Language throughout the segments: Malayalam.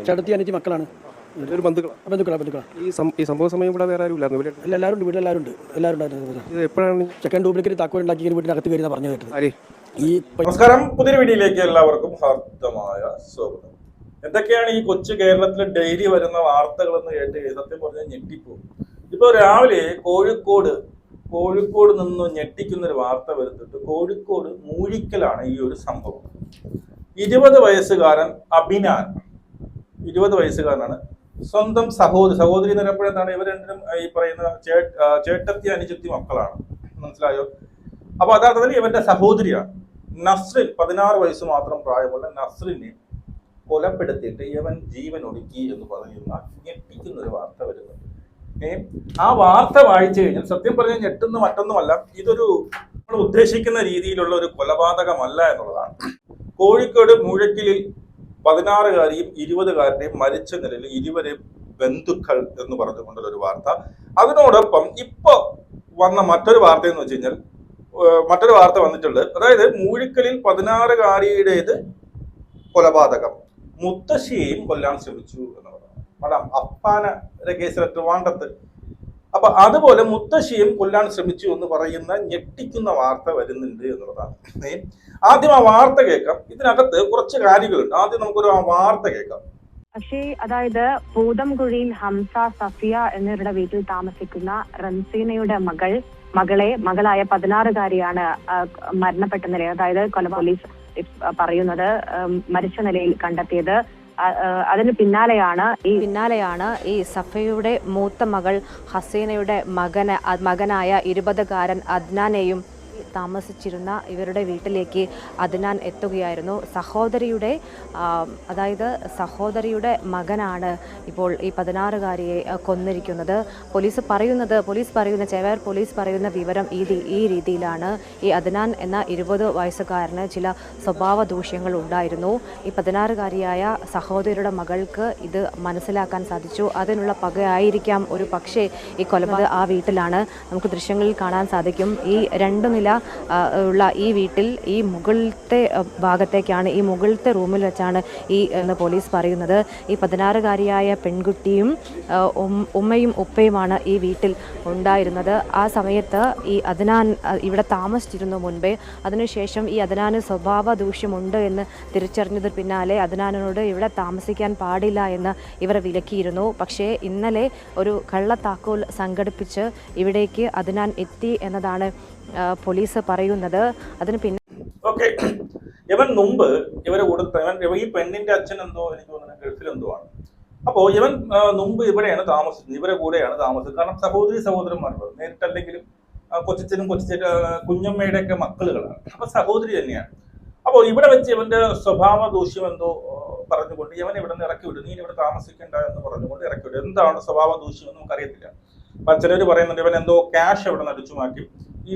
ചേട്ടത്തി അനിയത്തി മക്കളാണ്. ഈ സംഭവ സമയം ഇവിടെ വേറെ ആരും ഇല്ലായിരുന്നു. എല്ലാവരും ഉണ്ട്, വീട്ടിലെല്ലാവരും ഉണ്ട്. ഇത് എപ്പോഴാണ് ചെക്കൻ ഡ്യൂപ്ലിക്കേറ്റ് താക്കോൽ ഉണ്ടാക്കി വീട്ടിനകത്ത് കയറി പറഞ്ഞു കേട്ടത്. നമസ്കാരം, പുതിയൊരു വീഡിയോയിലേക്ക് എല്ലാവർക്കും ഹാർദമായ സ്വാഗതം. എന്തൊക്കെയാണ് ഈ കൊച്ചു കേരളത്തിൽ ഡെയിലി വരുന്ന വാർത്തകളെന്ന് കേട്ട് സത്യം പറഞ്ഞാൽ ഞെട്ടിപ്പോകും. ഇപ്പൊ രാവിലെ കോഴിക്കോട് നിന്ന് ഞെട്ടിക്കുന്നൊരു വാർത്ത വരുത്തിട്ട് കോഴിക്കോട് മൂഴിക്കലാണ് ഈ ഒരു സംഭവം. 20 വയസ്സുകാരൻ അഭിനാൻ, 20 വയസ്സുകാരനാണ്. സ്വന്തം സഹോദരി നിരപ്പോഴെന്താണ് ഇവർ രണ്ടും ഈ പറയുന്ന ചേട്ടത്തി അനുജത്തി മക്കളാണ്, മനസ്സിലായോ? അപ്പൊ യഥാർത്ഥത്തിൽ ഇവന്റെ സഹോദരിയാണ് നസ്രിൻ. 16 വയസ്സ് മാത്രം പ്രായമുള്ള നസ്രിനെ കൊലപ്പെടുത്തിയിട്ട് ഇവൻ ജീവൻ ഒടുക്കി എന്ന് പറയുന്ന ഞെട്ടിക്കുന്ന ഒരു വാർത്ത വരുന്നുണ്ട്. ആ വാർത്ത വായിച്ചു കഴിഞ്ഞാൽ സത്യം പറഞ്ഞാൽ ഞെട്ടുന്ന മറ്റൊന്നുമല്ല, ഇതൊരു നമ്മൾ ഉദ്ദേശിക്കുന്ന രീതിയിലുള്ള ഒരു കൊലപാതകമല്ല എന്നുള്ളതാണ്. കോഴിക്കോട് മൂഴക്കിലിൽ 16-കാരിയും 20-കാരനെയും മരിച്ച നിലയിൽ 20 ബന്ധുക്കൾ എന്ന് പറഞ്ഞുകൊണ്ടുള്ള ഒരു വാർത്ത. അതിനോടൊപ്പം ഇപ്പൊ വന്ന മറ്റൊരു വാർത്ത എന്ന് വെച്ച് കഴിഞ്ഞാൽ മറ്റൊരു വാർത്ത വന്നിട്ടുണ്ട്. അതായത് മൂഴിക്കലിൽ 16-കാരിയുടേത് കൊലപാതകം, മുത്തശ്ശിയെയും കൊല്ലാൻ ശ്രമിച്ചു എന്നുള്ളതാണ്. മടം അപ്പാന കേസിലെ ട്രിവാൻഡ്രത്ത്. അപ്പൊ അതുപോലെ മുത്തശ്ശിയും കൊല്ലാൻ ശ്രമിച്ചു എന്ന് പറയുന്ന ഞെട്ടിക്കുന്ന വാർത്ത വരുന്നുണ്ട് എന്നുള്ളതാണ്. ആദ്യം ആ വാർത്ത കേൾക്കാം. ഇതിനകത്ത് കുറച്ച് കാര്യങ്ങളുണ്ട്. ആദ്യം നമുക്കൊരു വാർത്ത കേൾക്കാം. പക്ഷേ അതായത് പൂതംകുഴിയിൽ ഹംസ, സഫിയ എന്നിവരുടെ വീട്ടിൽ താമസിക്കുന്ന റംസീനയുടെ മകളായ 16-കാരിയാണ് മരണപ്പെട്ട നിലയിൽ, അതായത് പോലീസ് പറയുന്നത് മരിച്ച നിലയിൽ കണ്ടെത്തിയത്. അതിന് പിന്നാലെയാണ് ഈ സഫയുടെ മൂത്ത മകൾ ഹസീനയുടെ മകനായ 20-കാരൻ അദ്നാനെയും താമസിച്ചിരുന്ന ഇവരുടെ വീട്ടിലേക്ക് അദ്നാൻ എത്തുകയായിരുന്നു. സഹോദരിയുടെ മകനാണ് ഇപ്പോൾ ഈ 16-കാരിയെ കൊന്നിരിക്കുന്നത്. പോലീസ് പറയുന്ന വിവരം ഈ രീതിയിലാണ്. ഈ അദ്നാൻ എന്ന 20 വയസ്സുകാരന് ചില സ്വഭാവ ദൂഷ്യങ്ങൾ ഉണ്ടായിരുന്നു. ഈ 16-കാരിയായ സഹോദരിയുടെ മകൾക്ക് ഇത് മനസ്സിലാക്കാൻ സാധിച്ചു. അതിനുള്ള പകയായിരിക്കാം ഒരു പക്ഷേ ഈ കൊലപാതകം ആ വീട്ടിലാണ്. നമുക്ക് ദൃശ്യങ്ങളിൽ കാണാൻ സാധിക്കും. ഈ 2 നില ഉള്ള ഈ വീട്ടിൽ ഈ മുകളിലത്തെ ഭാഗത്തേക്കാണ്, ഈ മുകളിലത്തെ റൂമിൽ വെച്ചാണ് എന്ന് പോലീസ് പറയുന്നത്. ഈ 16-കാരിയായ പെൺകുട്ടിയും ഉമ്മയും ഉപ്പയുമാണ് ഈ വീട്ടിൽ ഉണ്ടായിരുന്നത്. ആ സമയത്ത് ഈ അദ്നാൻ ഇവിടെ താമസിച്ചിരുന്നു മുൻപേ. അതിനുശേഷം ഈ അദ്നാന് സ്വഭാവ ദൂഷ്യമുണ്ട് എന്ന് തിരിച്ചറിഞ്ഞതിന് പിന്നാലെ അദ്നാനോട് ഇവിടെ താമസിക്കാൻ പാടില്ല എന്ന് ഇവർ വിലക്കിയിരുന്നു. പക്ഷേ ഇന്നലെ ഒരു കള്ളത്താക്കോൽ സംഘടിപ്പിച്ച് ഇവിടേക്ക് അദ്നാൻ എത്തി എന്നതാണ് പോലീസ് പറയുന്നത്. അതിന് പിന്നെ ഇവൻ മുമ്പ് ഇവരെ ഈ പെണ്ണിന്റെ അച്ഛൻ എന്തോ എനിക്ക് തോന്നുന്നത് ഗൾഫിലെന്തോ ആണ്. അപ്പോ ഇവൻ മുമ്പ് ഇവിടെയാണ് താമസിച്ചത്, ഇവരെ കൂടെയാണ് താമസിച്ചത്. കാരണം സഹോദരന്മാരുള്ളത് നേരിട്ടല്ലെങ്കിലും കൊച്ചച്ഛനും കുഞ്ഞമ്മയുടെ ഒക്കെ മക്കളുകളാണ്. അപ്പൊ സഹോദരി തന്നെയാണ്. അപ്പോൾ ഇവിടെ വെച്ച് ഇവന്റെ സ്വഭാവ ദൂഷ്യം എന്തോ പറഞ്ഞുകൊണ്ട് ഇവൻ ഇവിടെ നിന്ന് ഇറക്കി വിടും. നീ ഇവിടെ താമസിക്കണ്ട എന്ന് പറഞ്ഞുകൊണ്ട് ഇറക്കി വിടും. എന്താണ് സ്വഭാവ ദൂഷ്യം എന്ന് നമുക്കറിയത്തില്ല. ചിലർ പറയുന്നുണ്ട് ഇവൻ എന്തോ ക്യാഷ് അവിടെ നിന്ന് അടിച്ചു മാറ്റി ഈ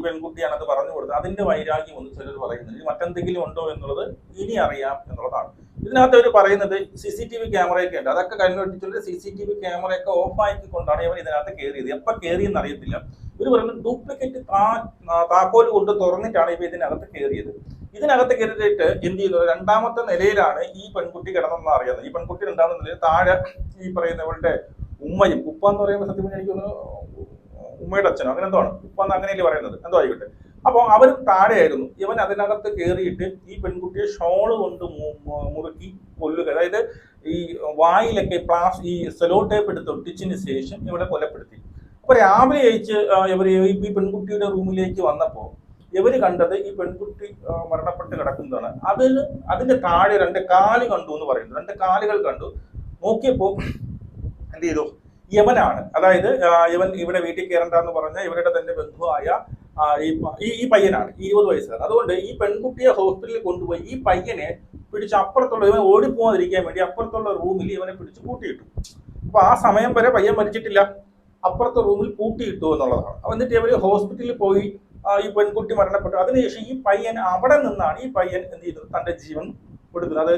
പെൺകുട്ടിയാണ് അത് പറഞ്ഞു കൊടുത്തത്. അതിന്റെ വൈരാഗ്യം ഒന്ന് ചിലർ പറയുന്നുണ്ട്. മറ്റെന്തെങ്കിലും ഉണ്ടോ എന്നുള്ളത് ഇനി അറിയാം എന്നുള്ളതാണ്. ഇതിനകത്ത് അവർ പറയുന്നത് CCTV ക്യാമറയൊക്കെ ഉണ്ട്. അതൊക്കെ കണ്ടുപിടിച്ചിട്ട് CCTV ക്യാമറയൊക്കെ ഓഫാക്കിക്കൊണ്ടാണ് ഇവൻ ഇതിനകത്ത് കയറിയത്. എപ്പോൾ കയറിയെന്ന് അറിയത്തില്ല. ഇവർ പറയുന്നത് ഡ്യൂപ്ലിക്കേറ്റ് താക്കോൽ കൊണ്ട് തുറന്നിട്ടാണ് ഇവ ഇതിനകത്ത് കയറിയത്. ഇതിനകത്ത് കയറിയിട്ട് എന്ത് ചെയ്യുന്നത്, 2ാമത്തെ നിലയിലാണ് ഈ പെൺകുട്ടി കിടന്നെന്ന് അറിയുന്നത്. ഈ പെൺകുട്ടി 2ാമത്തെ നിലയിൽ താഴെ ഈ പറയുന്നവരുടെ ഉമ്മയും, ഉപ്പ എന്ന് പറയുമ്പോൾ സത്യം പറഞ്ഞാൽ എനിക്ക് ഉമ്മയുടെ അച്ഛനോ അങ്ങനെ എന്തോ ആണ്, ഉപ്പ എന്ന് അങ്ങനെയല്ലേ പറയുന്നത്, എന്തോ ആയിക്കോട്ടെ. അപ്പോൾ അവർ താഴെയായിരുന്നു. ഇവൻ അതിനകത്ത് കയറിയിട്ട് ഈ പെൺകുട്ടിയെ ഷോള് കൊണ്ട് മുറുക്കി കൊല്ലുക, അതായത് ഈ വായിലൊക്കെ ഈ സെലോ ടേപ്പ് എടുത്ത് ഒട്ടിച്ചതിന് ശേഷം ഇവരെ കൊലപ്പെടുത്തി. അപ്പൊ രാവിലെ അയച്ച് ഇവർ ഈ പെൺകുട്ടിയുടെ റൂമിലേക്ക് വന്നപ്പോൾ ഇവര് കണ്ടത് ഈ പെൺകുട്ടി മരണപ്പെട്ട് കിടക്കുന്നതാണ്. അതിന്റെ താഴെ 2 കാല് കണ്ടു എന്ന് പറയുന്നു. 2 കാലുകൾ കണ്ടു. നോക്കിയപ്പോ എന്ത് ചെയ്തു, യമനാണ്. അതായത് ഇവൻ ഇവിടെ വീട്ടിൽ കയറണ്ടെന്ന് പറഞ്ഞ ഇവരുടെ തന്നെ ബന്ധുവായ ഈ പയ്യനാണ്, 20 വയസ്സുകാരൻ. അതുകൊണ്ട് ഈ പെൺകുട്ടിയെ ഹോസ്പിറ്റലിൽ കൊണ്ടുപോയി ഈ പയ്യനെ പിടിച്ച് അപ്പുറത്തുള്ള, ഇവൻ ഓടിപ്പോകാതിരിക്കാൻ വേണ്ടി അപ്പുറത്തുള്ള റൂമിൽ ഇവനെ പിടിച്ച് പൂട്ടിയിട്ടു. അപ്പൊ ആ സമയം വരെ പയ്യൻ മരിച്ചിട്ടില്ല, അപ്പുറത്തെ റൂമിൽ പൂട്ടിയിട്ടു എന്നുള്ളതാണ്. എന്നിട്ട് ഇവര് ഹോസ്പിറ്റലിൽ പോയി ഈ പെൺകുട്ടി മരണപ്പെട്ടു. അതിനുശേഷം ഈ പയ്യൻ അവിടെ നിന്നാണ് ഈ പയ്യൻ എന്ത് ചെയ്തത്, തന്റെ ജീവൻ കൊടുക്കുന്നത്.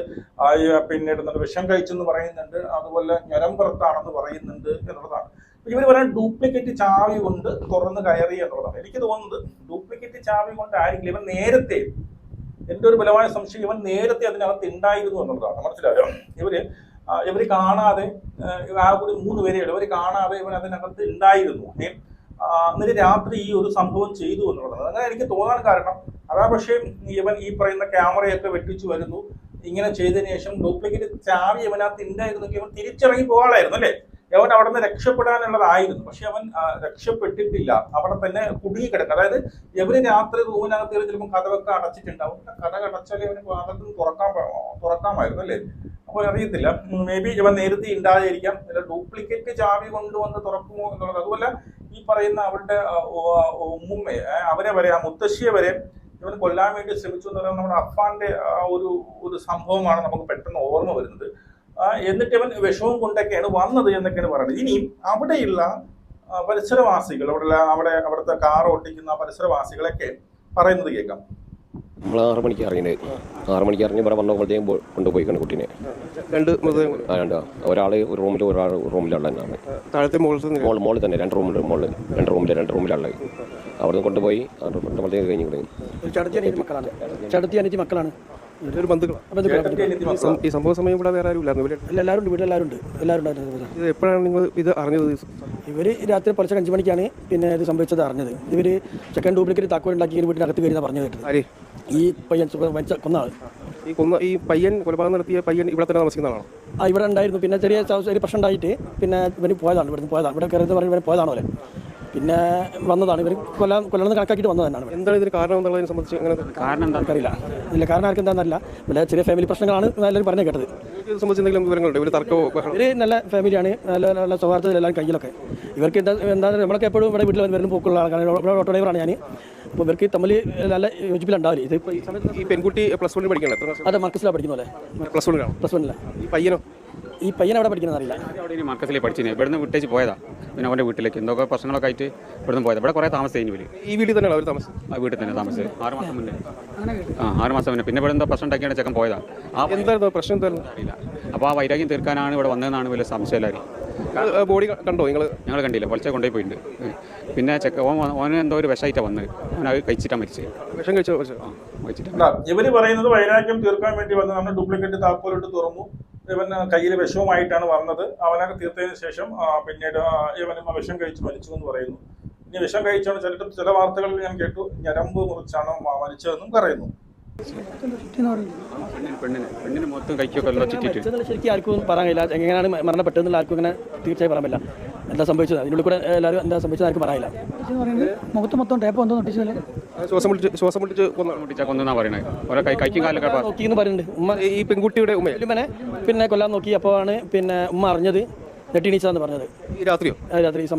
അത് പിന്നീട് വിഷം കഴിച്ചെന്ന് പറയുന്നുണ്ട്, അതുപോലെ ഞരമ്പുറത്താണെന്ന് പറയുന്നുണ്ട് എന്നുള്ളതാണ്. ഇവർ പറയുന്നത് ഡ്യൂപ്ലിക്കേറ്റ് ചാവി കൊണ്ട് തുറന്ന് കയറി എന്നുള്ളതാണ്. എനിക്ക് തോന്നുന്നത് ഡ്യൂപ്ലിക്കേറ്റ് ചാവി കൊണ്ടായിരിക്കില്ല. ഇവൻ നേരത്തെ എൻ്റെ ഒരു ബലമായ സംശയം ഇവൻ നേരത്തെ അതിനകത്ത് ഉണ്ടായിരുന്നു എന്നുള്ളതാണ്. മനസ്സിലായോ? ഇവര് കാണാതെ ആ ഒരു 3 പേരേ ഉള്ളൂ. ഇവർ കാണാതെ ഇവൻ അതിനകത്ത് ഉണ്ടായിരുന്നു. എന്നിട്ട് രാത്രി ഈ ഒരു സംഭവം ചെയ്തു എന്നുള്ളതാണ്. അങ്ങനെ എനിക്ക് തോന്നാൻ കാരണം അതാ. പക്ഷേ ഇവൻ ഈ പറയുന്ന ക്യാമറയൊക്കെ വെട്ടിച്ചു വരുന്നു. ഇങ്ങനെ ചെയ്തതിനു ശേഷം ഡ്യൂപ്ലിക്കേറ്റ് ചാവി ഇവനകത്ത് ഉണ്ടായിരുന്നെങ്കിൽ ഇവൻ തിരിച്ചിറങ്ങി പോകാനായിരുന്നു അല്ലേ? അവൻ അവിടെ നിന്ന് രക്ഷപ്പെടാനുള്ളതായിരുന്നു. പക്ഷെ അവൻ രക്ഷപ്പെട്ടിട്ടില്ല. അവിടെ തന്നെ കുടുങ്ങി കിടക്കുക. അതായത് ഇവര് രാത്രി റൂമിനകത്ത് ചിലപ്പോൾ കഥവൊക്കെ അടച്ചിട്ടുണ്ടാവും. കഥ അടച്ചാൽ ഇവന് ഭാഗത്ത് തുറക്കാമായിരുന്നു അല്ലേ? അപ്പോൾ അറിയത്തില്ല. മേ ബി ഇവൻ നേരത്തെ ഉണ്ടായിരിക്കാം. ഡ്യൂപ്ലിക്കേറ്റ് ചാവി കൊണ്ടുവന്ന് തുറക്കുമോ എന്നുള്ളത്. അതുപോലെ ഈ പറയുന്ന അവരുടെ ഉമ്മുമ്മയെ അവരെ വരെ ആ മുത്തശ്ശിയെ വരെ ഇവൻ കൊല്ലാൻ വേണ്ടി ശ്രമിച്ചു എന്ന് പറയുന്നത് നമ്മുടെ അഫ്ഫാന്റെ ഒരു സംഭവമാണ് നമുക്ക് പെട്ടെന്ന് ഓർമ്മ വരുന്നത്. എന്നിട്ട് ഇവൻ വിഷവും കൊണ്ടൊക്കെയാണ് വന്നത് എന്നൊക്കെയാണ് പറയുന്നത്. ഇനിയും അവിടെയുള്ള പരിസരവാസികൾ അവിടുത്തെ കാർ ഓട്ടിക്കുന്ന പരിസരവാസികളൊക്കെ പറയുന്നത് കേൾക്കാം. നമ്മൾ 6 മണിക്ക് ഇറങ്ങിയത്. 6 മണിക്ക് ഇറങ്ങി ഇവിടെ വന്നപ്പോഴത്തേക്കും കൊണ്ടുപോയിക്കാണ് കുട്ടീനെ. രണ്ട് ഒരാൾ ഒരു റൂമിൽ, ഒരാൾ റൂമിലുള്ള തന്നെയാണ്. താഴത്തെ മോളിൽ തന്നെ 2 റൂമിൽ, മുകളിൽ 2 റൂമിലുള്ളത്. അവിടെ കൊണ്ടുപോയി കൊണ്ടുപോഴത്തേക്ക് കഴിഞ്ഞു കൊടുക്കും. ചടത്തി അനിച്ച് മക്കളാണ്. ഈ സംഭവ സമയം ഇവിടെ വേറെ ആരും ഇല്ലായിരുന്നു. എല്ലാവരും ഉണ്ട്, വീട്ടിലെല്ലാവരും ഉണ്ട്. എല്ലാവരും ഉണ്ടായിരുന്നു. ഇത് എപ്പോഴാണ് നിങ്ങൾ ഇത് അറിഞ്ഞത്? ഇവർ രാത്രി പുലർച്ചെ 5 മണിക്കാണ് പിന്നെ ഇത് സംഭവിച്ചത് അറിഞ്ഞത്. ഇവർ സെക്കൻഡ് ഡ്യൂപ്ലിക്കേറ്റ് താക്കോൽ ഉണ്ടാക്കി വീട്ടിനകത്ത് കയറി പറഞ്ഞു കേട്ടത്. ഈ പയ്യൻ കൊന്ന ആൾ, ഈ പയ്യൻ കൊലപാതകം നടത്തിയ പയ്യൻ ഇവിടെ തന്നെ താമസിക്കുന്നതാണോ? ഇവിടെ ഉണ്ടായിരുന്നു. പിന്നെ ചെറിയ പ്രശ്നം ഉണ്ടായിട്ട് പിന്നെ ഇവർ പോയതാണ്, ഇവിടുന്ന് പോയതാണ്. ഇവിടെ കയറി പറഞ്ഞ് ഇവർ പോയതാണോ അല്ലേ? പിന്നെ വന്നതാണ്. ഇവർ കൊല്ലണമെന്ന് കണക്കാക്കിയിട്ട് വന്നത് തന്നെയാണ്. എന്താണ് ഇതിന് കാരണം എന്നുള്ളതിനെ സംബന്ധിച്ച് അങ്ങനെ കാരണം എന്താ അറിയില്ല. ഇല്ല, കാരണം ആർക്കും എന്താണെന്നല്ല. പിന്നെ ചെറിയ ഫാമിലി പ്രശ്നങ്ങളാണ് എല്ലാവരും പറഞ്ഞു കേട്ടത്. ഇത് സംബന്ധിച്ച് എന്തെങ്കിലും വിവരങ്ങളുണ്ട്? ഇവർ തർക്കമോ? ഇവർ നല്ല ഫാമിലിയാണ്, നല്ല സൗഹാർദ്ദത്തിൽ എല്ലാവരും കയ്യിലൊക്കെ. ഇവർക്ക് എന്താ നമ്മളൊക്കെ എപ്പോഴും ഇവിടെ വീട്ടിൽ വരുന്ന പോക്കുള്ള ആൾക്കാണ്. ഇവിടെ ഓട്ടോ ഡ്രൈവറാണ് ഞാൻ. അപ്പോൾ ഇവർക്ക് തമ്മിൽ നല്ല യോജിപ്പിലുണ്ടാവില്ല. ഇത് ഇപ്പോൾ ഈ പെൺകുട്ടി +1 പഠിക്കണം. അതെ, മർക്കസിലാണ് പഠിക്കുന്നല്ലേ? +1 ഈ പയ്യനോ? ഈ പയ്യൻ അവിടെ പഠിക്കുന്നത് അറിയില്ല. അവിടെ മർക്കസിൽ പഠിച്ചിരുന്നു. ഇവിടുന്ന് വിട്ടേച്ച് പോയതാ. പിന്നെ അവൻ്റെ വീട്ടിലേക്ക് എന്തൊക്കെ പ്രശ്നങ്ങളൊക്കെ ആയിട്ട് ഇവിടുന്ന് പോയത്. ഇവിടെ കുറേ താമസിച്ചു. ഇവർ ഈ വീട്ടിൽ തന്നെയാണ് അവർ താമസം? ആ വീട്ടിൽ തന്നെ താമസിച്ചത് 6 മാസം മുന്നേ. 6 മാസം മുന്നേ. പിന്നെ ഇവിടെ എന്തോ പ്രശ്നം ഉണ്ടാക്കിയാണ് ചെക്കൻ പോയതാ. എന്തായിരുന്നു പ്രശ്നം? എന്തായിരുന്നു അറിയില്ല. അപ്പോൾ ആ വൈരാഗ്യം തീർക്കാനാണ് ഇവിടെ വന്നതെന്നാണ് വലിയ സംശയം എല്ലാവരും. ബോഡി കണ്ടോ ഞങ്ങൾ കണ്ടില്ല. പൊളിച്ച കൊണ്ടുപോയി പോയിട്ടുണ്ട്. പിന്നെ ഓന് എന്തോ ഒരു വിഷമായിട്ടാണ് വന്നത്. അവൻ അത് കഴിച്ചിട്ടാണ് മരിച്ചത്. വിഷം കഴിച്ചോ? കഴിച്ചിട്ടാണ്. ഇവര് പറയുന്നത് വൈരാഗ്യം തീർക്കാൻ വേണ്ടി വന്നതാണ്. ഡ്യൂപ്ലിക്കേറ്റ് താക്കോലിട്ട് തുറന്നു. ഇവൻ കയ്യിൽ വിഷവുമായിട്ടാണ് വന്നത്. അവനൊക്കെ തീർത്തതിന് ശേഷം പിന്നീട് ഇവൻ വിഷം കഴിച്ച് മരിച്ചു എന്ന് പറയുന്നു. ഇനി വിഷം കഴിച്ചാണ് ചില വാർത്തകളിൽ ഞാൻ കേട്ടു ഞരമ്പ് മുറിച്ചാണ് മരിച്ചതെന്നും പറയുന്നു. പെണ്ണിന് മൊത്തം കഴിക്കൊക്കെ ചുറ്റിട്ട് ശരിക്കും ആർക്കും പറയാൻ കഴിയില്ല. എങ്ങനെയാണ് മരണപ്പെട്ടതെന്നുള്ള ആർക്കും ഇങ്ങനെ തീർച്ചയായും പറയാൻ പറ്റില്ല. എന്താ സംഭവിച്ചത് അതിനുള്ളിൽ കൂടെ എല്ലാവരും എന്താ സംഭവിച്ചത് ആർക്കും പറയാനില്ല. മുഖത്ത് മൊത്തം ടേപ്പ് എന്തോ നോട്ടീസില്ല. ശ്വാസം മുട്ടിച്ച് കൊന്നാ പറയണത്. ഓരോ കൈക്കും കാലൊക്കെ നോക്കിയെന്ന് പറയുന്നുണ്ട്. ഉമ്മ ഈ പെൺകുട്ടിയുടെ ഉമ്മനെ പിന്നെ കൊല്ലാൻ നോക്കി. അപ്പോൾ ആണ് പിന്നെ ഉമ്മ അറിഞ്ഞത് നെട്ടിണീച്ചാന്ന് പറഞ്ഞത്. ഈ രാത്രി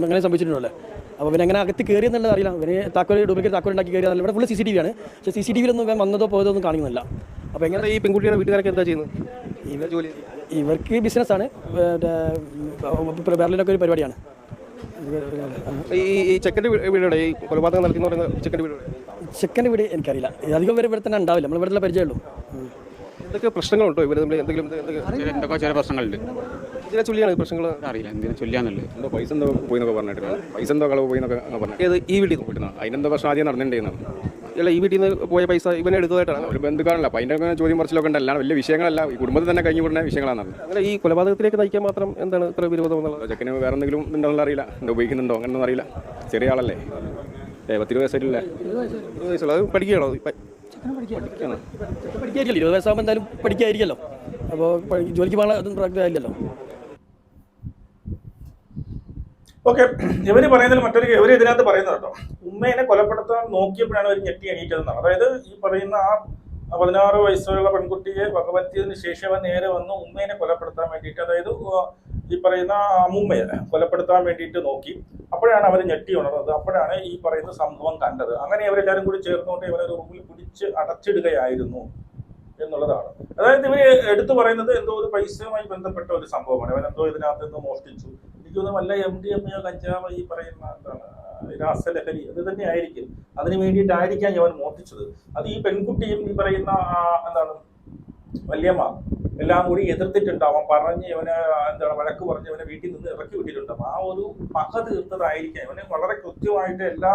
ഇങ്ങനെ സംഭവിച്ചിട്ടുണ്ടല്ലേ? അപ്പോൾ പിന്നെ എങ്ങനെ അകത്ത് കയറി എന്നുള്ളത് അറിയില്ല. ഇവന് ഡ്യൂപ്ലിക്കേറ്റ് താക്കോൽ ഉണ്ടാക്കി കയറിയതല്ല. ഇവിടെ ഫുള്ള് CCTV ആണ്. പക്ഷേ CCTVയിലൊന്നും ഇവൻ വന്നതോ പോയതോ ഒന്നും കാണിക്കുന്നില്ല. അപ്പോൾ എങ്ങനെ ഈ പെൺകുട്ടിയുടെ വീട്ടുകാരൊക്കെ എന്താ ചെയ്യുന്നത്? ഇവർക്ക് ബിസിനസ്സാണ്. ബെർലിനൊക്കെ ഒരു പരിപാടിയാണ്. ഈ ചെക്കൻ്റെ വീട്, ഈ കൊലപാതകം നടക്കുന്ന പറയുന്ന ചെക്കൻ്റെ വീട് എനിക്കറിയില്ല. അധികം പേര് ഇവിടെ തന്നെ ഉണ്ടാവില്ല. നമ്മൾ ഇവിടെ പരിചയമുള്ളൂ. എന്തൊക്കെ പ്രശ്നങ്ങളുണ്ടോ ഇവർ തമ്മിൽ? എന്തൊക്കെ ചില പ്രശ്നങ്ങളുണ്ട്. ഇതിനെ ചൊല്ലിയാണ് പ്രശ്നങ്ങൾ അറിയില്ല എന്തിനാ ചൊല്ലാന്നുള്ളത്. എന്തോ പൈസ എന്തോ പോയി എന്നൊക്കെ പറഞ്ഞിട്ട് പൈസ എന്തോ കളവ് പോയി എന്നൊക്കെ പറഞ്ഞു. ഏത് ഈ വീട്ടിൽ പോയിട്ടുണ്ടോ? അതിനെന്തോ പ്രശ്നം ആദ്യം നടന്നിട്ടുണ്ടായിരുന്നു. അല്ല, ഈ വീട്ടിൽ നിന്ന് പോയ പൈസ ഇവനെ എടുത്തതായിട്ടാണ് ഒരു ബന്ധുക്കാരല്ല. അപ്പം അതിൻ്റെ ചോദ്യം പറച്ചിലൊക്കെ ഉണ്ടല്ല. വലിയ വിഷയങ്ങളല്ല, ഈ കുടുംബത്തിൽ തന്നെ കഴിഞ്ഞു വിടുന്ന വിഷയങ്ങളാണ്. അങ്ങനെ ഈ കൊലപാതകത്തിലേക്ക് നയിക്കാൻ മാത്രം എന്താണ് ഇത്ര വിരോധം എന്നുള്ളത്? ചെക്കന് വേറെ എന്തെങ്കിലും ഉണ്ടോന്ന് അറിയില്ല. എന്താ ഉപയോഗിക്കുന്നുണ്ടോ അങ്ങനെയൊന്നും അറിയില്ല. ചെറിയ ആളല്ലേ, 10-20 വയസ്സായിട്ടില്ലേ? 20 വയസ്സുള്ള അത് പഠിക്കുകയാണോ? പഠിക്കായിരിക്കല്ലോ. 20 വയസ്സാകുമ്പോൾ എന്തായാലും പഠിക്കായിരിക്കല്ലോ. അപ്പോൾ ജോലിക്ക് പോകാൻ അതും പ്രാപ്തിയായില്ലല്ലോ. ഓക്കെ, ഇവര് പറയുന്നതിൽ ഇവര് ഇതിനകത്ത് പറയുന്നത് കേട്ടോ, ഉമ്മേനെ കൊലപ്പെടുത്താൻ നോക്കിയപ്പോഴാണ് അവർ ഞെട്ടി എണീറ്റതെന്നാണ്. അതായത് ഈ പറയുന്ന ആ 16 വയസ്സുള്ള പെൺകുട്ടിയെ വകവരുത്തിയതിനു ശേഷം അവൻ നേരെ വന്ന് ഉമ്മേനെ കൊലപ്പെടുത്താൻ വേണ്ടിയിട്ട്, അതായത് ഈ പറയുന്ന അമ്മുമ്മയെ കൊലപ്പെടുത്താൻ വേണ്ടിയിട്ട് നോക്കി. അപ്പോഴാണ് അവർ ഞെട്ടി ഉണർന്നത്. അപ്പോഴാണ് ഈ പറയുന്ന സംഭവം കണ്ടത്. അങ്ങനെ അവരെല്ലാവരും കൂടി ചേർന്നുകൊണ്ട് ഇവരൊരു റൂമിൽ പിടിച്ച് അടച്ചിടുകയായിരുന്നു എന്നുള്ളതാണ്. അതായത് ഇവര് എടുത്തു പറയുന്നത് എന്തോ ഒരു പൈസയുമായി ബന്ധപ്പെട്ട ഒരു സംഭവമാണ്. ഇവനെന്തോ ഇതിനകത്ത് നിന്ന് മോഷ്ടിച്ചു. എനിക്കൊന്നും വല്ല MDMA കഞ്ചാവ് ഈ പറയുന്ന എന്താണ് രാസലഹരി അത് തന്നെ ആയിരിക്കും. അതിന് വേണ്ടിയിട്ടായിരിക്കാം ഇവൻ മോഷ്ടിച്ചത്. അത് ഈ പെൺകുട്ടിയും ഈ പറയുന്ന എന്താണ് വല്യമ്മ എല്ലാം കൂടി എതിർത്തിട്ടുണ്ടാവാം. പറഞ്ഞ് ഇവന് എന്താണ് വഴക്ക് പറഞ്ഞ് ഇവനെ വീട്ടിൽ നിന്ന് ഇറക്കി വിട്ടിട്ടുണ്ടാവും. ആ ഒരു പക തീർത്തതായിരിക്കാം. ഇവന് വളരെ കൃത്യമായിട്ട് എല്ലാ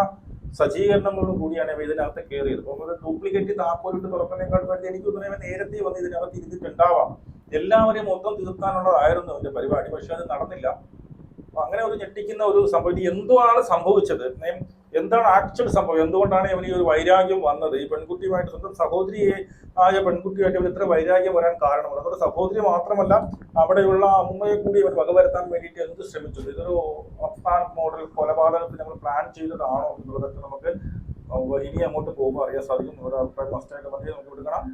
സജ്ജീകരണങ്ങളോട് കൂടിയാണ് ഇവ ഇതിനകത്ത് കയറിയത്. അപ്പോൾ ഒരു ഡ്യൂപ്ലിക്കേറ്റ് താക്കോലിട്ട് തുറക്കുന്നതിനേക്കാൾ വേണ്ടി എനിക്ക് തോന്നുന്നത് ഇവ നേരത്തെ വന്ന് ഇതിനകത്ത് ഇരുന്നിട്ടുണ്ടാവാം. എല്ലാവരെയും മൊത്തം തീർക്കാനുള്ളതായിരുന്നു അവന്റെ പരിപാടി. പക്ഷെ അത് നടന്നില്ല. അപ്പൊ അങ്ങനെ ഒരു ഞെട്ടിക്കുന്ന ഒരു സംഭവം. എന്തുവാണ് സംഭവിച്ചത്, എന്താണ് ആക്ച്വൽ സംഭവം, എന്തുകൊണ്ടാണ് ഇവന് ഈ ഒരു വൈരാഗ്യം വന്നത്, ഈ പെൺകുട്ടിയുമായിട്ട്, സ്വന്തം സഹോദരിയെ ആയ പെൺകുട്ടിയായിട്ട് ഇവർ ഇത്ര വൈരാഗ്യം വരാൻ കാരണമാണ്. അതുകൊണ്ട് സഹോദരി മാത്രമല്ല അവിടെയുള്ള അമ്മയെ കൂടി ഇവർ വകവരുത്താൻ വേണ്ടിയിട്ട് എന്ത് ശ്രമിച്ചു. ഇതൊരു അഫ്ഗാൻ മോഡൽ കൊലപാതകത്തിന് നമ്മൾ പ്ലാൻ ചെയ്തതാണോ എന്നുള്ളതൊക്കെ നമുക്ക് ഇനി അങ്ങോട്ട് പോകുമ്പോൾ അറിയാൻ സാധിക്കും. നിങ്ങളുടെ അഭിപ്രായം മസ്റ്റായിട്ട് നമുക്ക് കൊടുക്കണം.